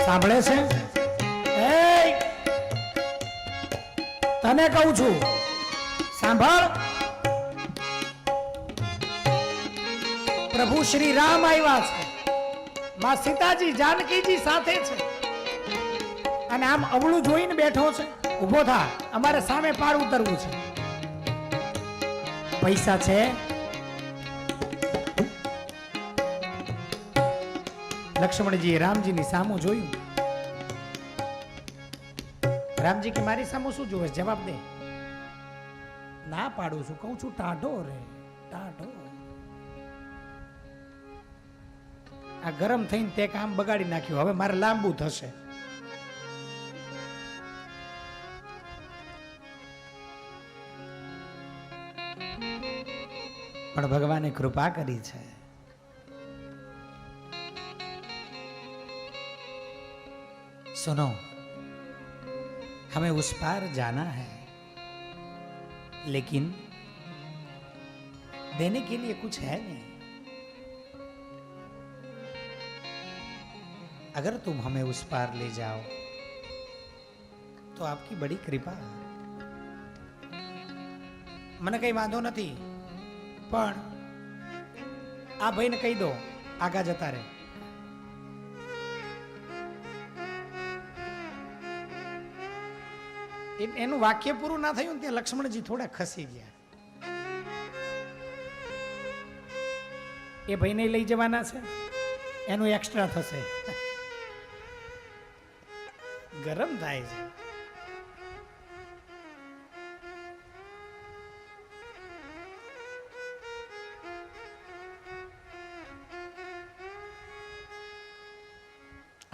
સાંભળે છે? તને કહું છું, સાંભળ. પ્રભુ શ્રી રામ આવ્યા છે, માં સીતાજી જાનકીજી સાથે છે, અને આમ અવળું જોઈને બેઠો છે. ઉભો થા, અમારે સામે પાર ઉતરવું છે. પૈસા છે? લક્ષ્મણજીએ રામજીની સામું જોયું. રામજી કે મારી સામું શું જોવે? જવાબ દે. ના પાડું છું, કહું છું ટાઢો રે ટાઢો. આ ગરમ થઈને તે કામ બગાડી નાખ્યું, હવે મારે લાંબુ થશે. પણ ભગવાને કૃપા કરી છે. सुनो, हमें उस पार जाना है, लेकिन देने के लिए कुछ है नहीं. अगर तुम हमें उस पार ले जाओ तो आपकी बड़ी कृपा. મને કઈ વાંધો નથી, પણ આ ભાઈને કહી દો આગા જતા રહે. એનું વાક્ય પૂરું ના થયું ત્યાં લક્ષ્મણજી થોડા ખસી ગયા. એ ભાઈને લઈ જવાના છે, એનું એક્સ્ટ્રા થશે. ગરમ થાય છે.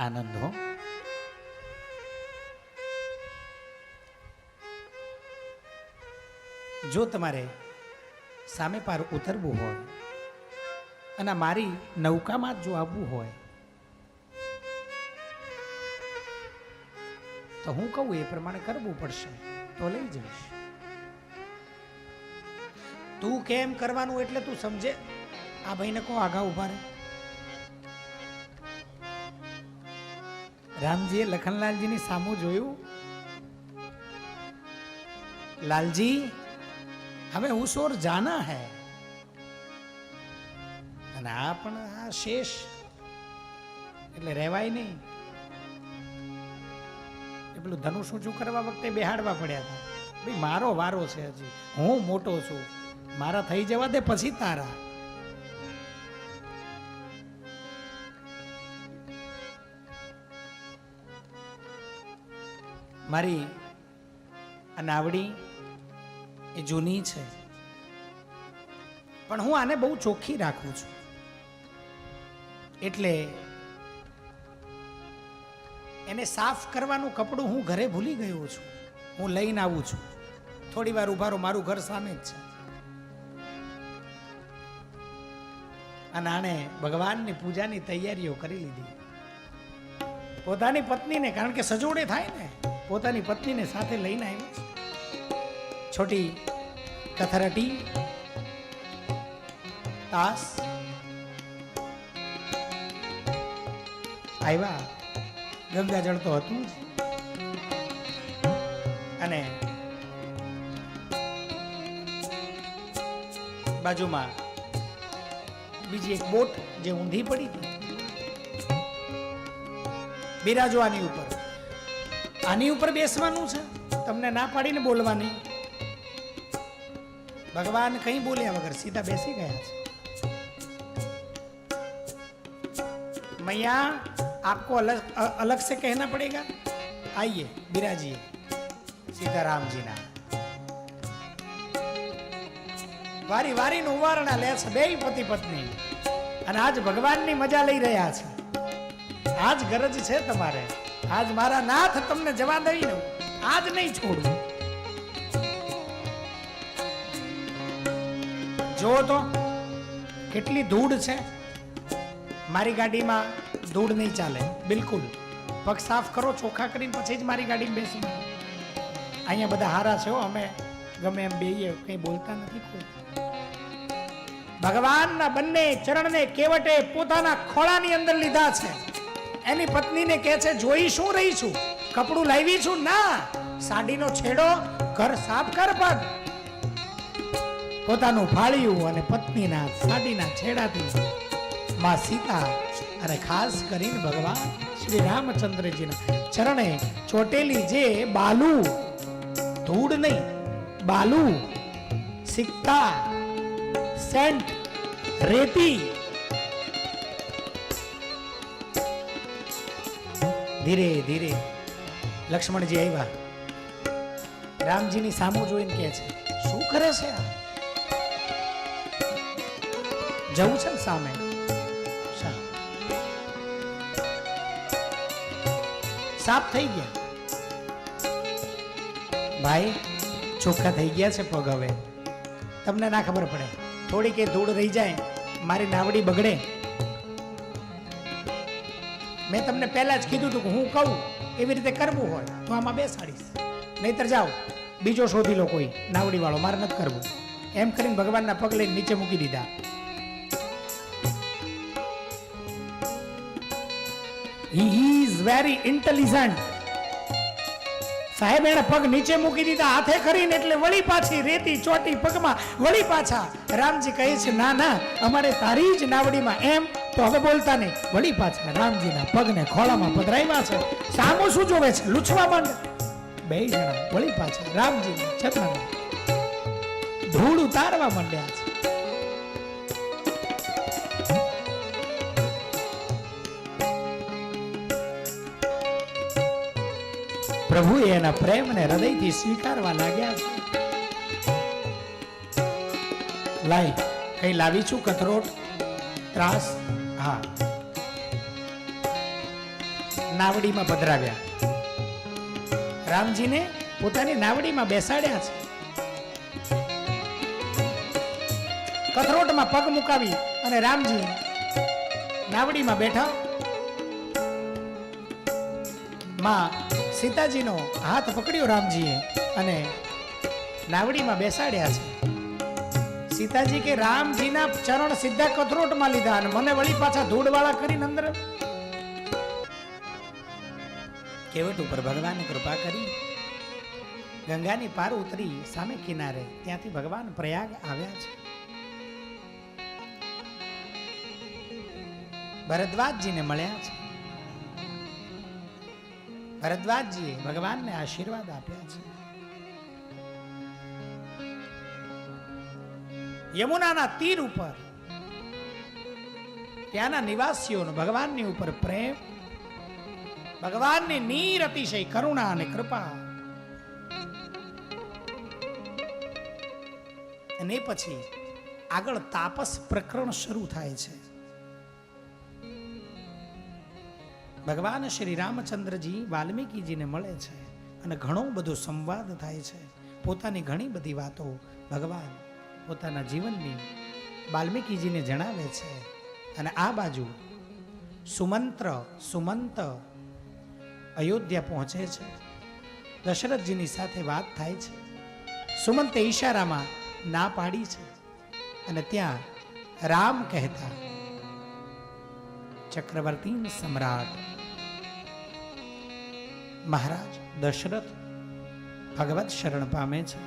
આનંદ હો. જો તમારે સામે પાર ઉતરવું હોય અને મારી નૌકામાં જો આવવું હોય તો હું કહું એ પ્રમાણે કરવું પડશે, તો લઈ જઈશ. તું કેમ કરવાનું એટલે તું સમજે. આ ભાઈને કહો આગા ઉભા રહે. રામજીએ લખનલાલજીની સામું જોયું. લાલજી, हमें उस ओर जाना है. અને આ પણ આ શેષ એટલે રહેવાય નહીં. એ પેલું ધનુષ ઊંચું કરવા વખતે બેહાડવા પડ્યા હતા. ભાઈ મારો વારો છે, હજી હું મોટો છું, મારા થઈ જવા દે પછી તારા. મારી આ નાવડી એ જૂની છે, પણ હું આને બહુ ચોખ્ખી રાખું છું. એટલે એને સાફ કરવાનું કપડું હું ઘરે ભૂલી ગયો છું, હું લઈને આવું છું. થોડી વાર ઉભા રહો, મારું ઘર સામે જ છે. અને આને ભગવાનની પૂજાની તૈયારીઓ કરી લીધી. પોતાની પત્નીને, કારણ કે સજોડે થાય ને, પોતાની પત્નીને સાથે લઈને આવ્યો છે. छोटी कथरटी, तास આવ્યા. ગંગાજળ તો હતું જ, અને બાજુમાં બીજી એક બોટ જે ઊંધી પડી હતી. બિરાજો આની ઉપર. આની ઉપર બેસવાનું છે, તમને ના પાડીને બોલવાની. भगवान कहीं बोले वगैरह सीधा बैसी गया है. मैया आपको अलग से कहना पड़ेगा. आइए बिराजिए. सीताराम जी ना वारी वारी નું વારણા લે છે બે પતિ પત્ની, અને આજ ભગવાનની મજા લઈ રહ્યા છે. આજ ગરજ છે તમારે. આજ મારા નાથ તમને જવા દઈ ને, આજ નહીં છોડું. જો તો કેટલી ધૂળ છે. મારી ગાડીમાં ધૂળ નહીં ચાલે બિલકુલ. પગ સાફ કરો, ચોખ્ખા કરીને પછી જ મારી ગાડીમાં બેસી. અહીંયા બધા હારા છે, અમે ગમે એમ બેઈએ, કઈ બોલતા નથી કોઈ. ભગવાનના બંને ચરણને કેવટે પોતાના ખોળાની અંદર લીધા છે. એની પત્નીને કહે છે જોઈ શું રહી છું, કપડું લાવી છું? ના, સાડીનો છેડો ઘર સાફ કર પગ. પોતાનું ફાળ્યું અને પત્નીના સાડીના છેડાથી માં સીતા અને ખાસ કરીને ભગવાન શ્રી રામચંદ્રજીના ચરણે ચોટેલી જે બાલુ, ધૂળ નહીં, બાલુ, સિક્કા, સેન્ટ, રેતી, ધીરે ધીરે લક્ષ્મણજી આવ્યા. રામજીની સામું જોઈને કહે છે શું કરે છે આ? જવું છે ને સામે. સાફ થઈ ગયા ભાઈ, ચોખ્ખા થઈ ગયા છે પગ. હવે તમને ના ખબર પડે, થોડી કે ધૂળ રહી જાય, મારી નાવડી બગડે. મેં તમને પહેલા જ કીધું હતું કે હું કહું એવી રીતે કરવું હોય તો આમાં બેસાડીશ, નહીતર જાઓ બીજો શોધી લો કોઈ નાવડી વાળો, મારે નથી કરવું. એમ કરીને ભગવાનના પગ લઈને નીચે મૂકી દીધા. He is very intelligent. સાહેબ એને પગ નીચે મૂકી દીધા હાથે કરીને, એટલે વળી પાછી રેતી ચોટી પગમાં, વળી પાછા. રામજી કહે છે ના ના, અમારે તારી જ નાવડીમાં. એમ તો હવે બોલતા નહીં, વળી પાછા રામજીના પગને ખોળામાં પધરાવ્યા છે. સામું શું જોવે છે? લૂછવા માંડ. બે જણા વળી પાછા રામજીના ચરણમાં ધૂળ ઉતારવા માંડ્યા છે. પ્રભુ એના પ્રેમને હૃદયથી સ્વીકારવા લાગ્યા છે. લાઈ કઈ લાવી છું? કથરોટ, ત્રાસ. હા, નાવડીમાં પધરાવ્યા. રામજીને પોતાની નાવડીમાં બેસાડ્યા છે. કથરોટમાં પગ મુકાવી અને રામજી નાવડીમાં બેઠા. માં સીતાજીનો હાથ પકડ્યો રામજીએ અને નાવડીમાં બેસાડ્યા છે. સીતાજી કે રામજીના ચરણ સીધા કથરોટમાં લીધા અને મને વળી પાછા ધૂળવાળા કરીને અંદર. કેવટ ઉપર ભગવાને કૃપા કરી ગંગાની પાર ઉતરી સામે કિનારે, ત્યાંથી ભગવાન પ્રયાગ આવ્યા છે. ભરદ્વાજજીને મળ્યા છે. ભરદ્વાજજીએ ભગવાનને આશીર્વાદ આપ્યા છે. યમુનાના તીર ઉપર ત્યાંના નિવાસીઓનો ભગવાનની ઉપર પ્રેમ, ભગવાનની નીર અતિશય કરુણા અને કૃપા. અને પછી આગળ તાપસ પ્રકરણ શરૂ થાય છે. ભગવાન શ્રી રામચંદ્રજી વાલ્મીકીજીને મળે છે અને ઘણો બધો સંવાદ થાય છે. પોતાની ઘણી બધી વાતો ભગવાન પોતાના જીવનની વાલ્મીકીજીને જણાવે છે. અને આ બાજુ સુમંત અયોધ્યા પહોંચે છે. દશરથજીની સાથે વાત થાય છે. સુમંતે ઈશારામાં ના પાડી છે અને ત્યાં રામ કહેતા ચક્રવર્તી સમ્રાટ મહારાજ દશરથ ભગવત શરણ પામે છે.